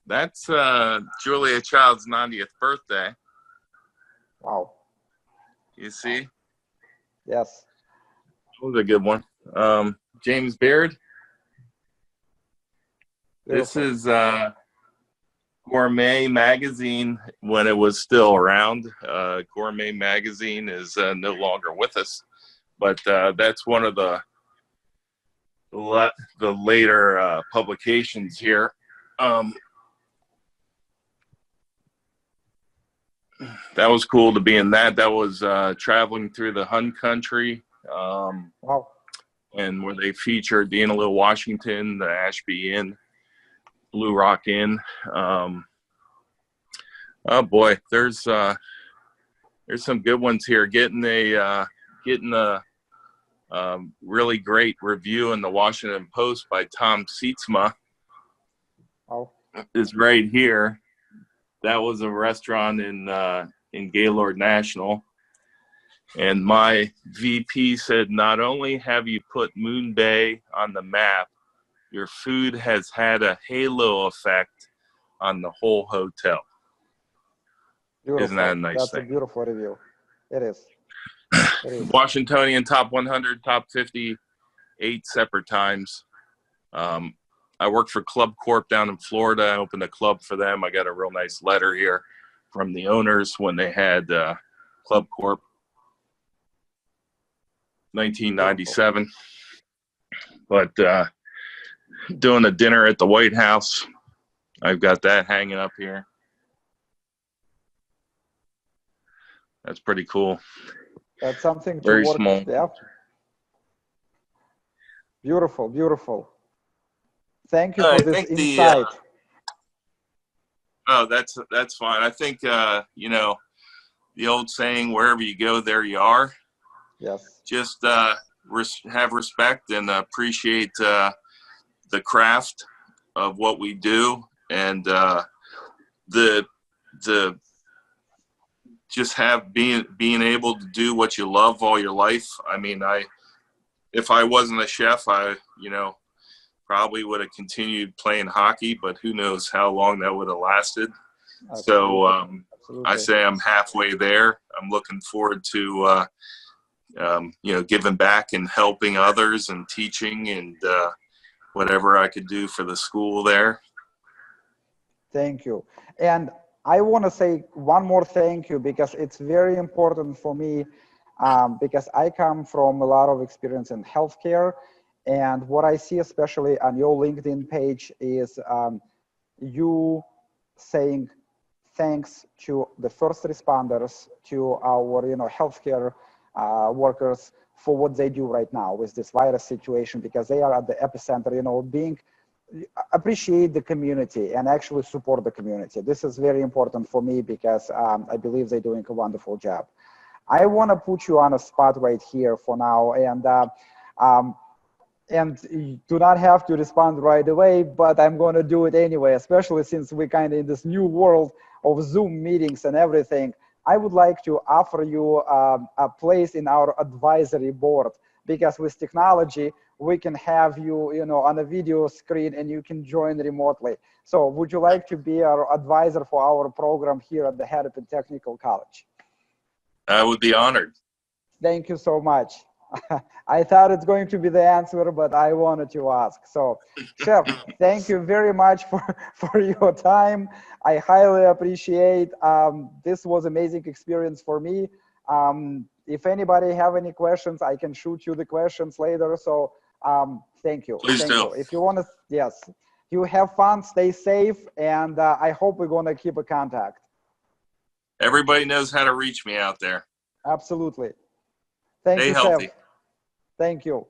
That's Julia Child's 90th birthday. Wow. You see? Yes. That was a good one. James Beard. Beautiful. This is Gourmet Magazine when it was still around. Gourmet Magazine is no longer with us, but that's one of the later publications here. That was cool to be in that. That was traveling through the Hun country. Wow. And where they featured the Inalil, Washington, the Ashby Inn, Blue Rock Inn. Oh boy, there's some good ones here. Getting a really great review in the Washington Post by Tom Sietsma. Oh. Is right here. That was a restaurant in Gaylord National. And my VP said, not only have you put Moon Bay on the map, your food has had a halo effect on the whole hotel. Beautiful. Isn't that a nice thing? That's a beautiful review. It is. Washingtonian top 100, top 50, 8 separate times. I worked for Club Corp down in Florida. I opened a club for them. I got a real nice letter here from the owners when they had Club Corp. 1997. But doing a dinner at the White House. I've got that hanging up here. That's pretty cool. That's something to Very work. small. Yeah. Beautiful, beautiful. Thank you for I this think insight. oh, that's fine. I think you know, the old saying, wherever you go, there you are. Yes. Just have respect and appreciate the craft of what we do, and the just have being able to do what you love all your life. I mean, if I wasn't a chef, I probably would have continued playing hockey, but who knows how long that would have lasted. Absolutely. So Absolutely. I say I'm halfway there. I'm looking forward to giving back and helping others and teaching and whatever I could do for the school there. Thank you. And I want to say one more thank you, because it's very important for me, because I come from a lot of experience in healthcare. And what I see, especially on your LinkedIn page, is you saying thanks to the first responders, to our healthcare workers for what they do right now with this virus situation, because they are at the epicenter, being appreciate the community and actually support the community. This is very important for me, because I believe they're doing a wonderful job. I want to put you on a spot right here for now, and you do not have to respond right away, but I'm going to do it anyway, especially since we're kind of in this new world of Zoom meetings and everything. I would like to offer you a place in our advisory board, because with technology, we can have you, on a video screen, and you can join remotely. So would you like to be our advisor for our program here at the Hennepin Technical College? I would be honored. Thank you so much. I thought it's going to be the answer, but I wanted to ask. So, Chef, thank you very much for your time. I highly appreciate. This was amazing experience for me. If anybody have any questions, I can shoot you the questions later. So, thank you. Please thank do. you. If you want to, yes, you have fun, stay safe, and I hope we're going to keep a contact. Everybody knows how to reach me out there. Absolutely. Thank Stay you, healthy. Chef. Thank you.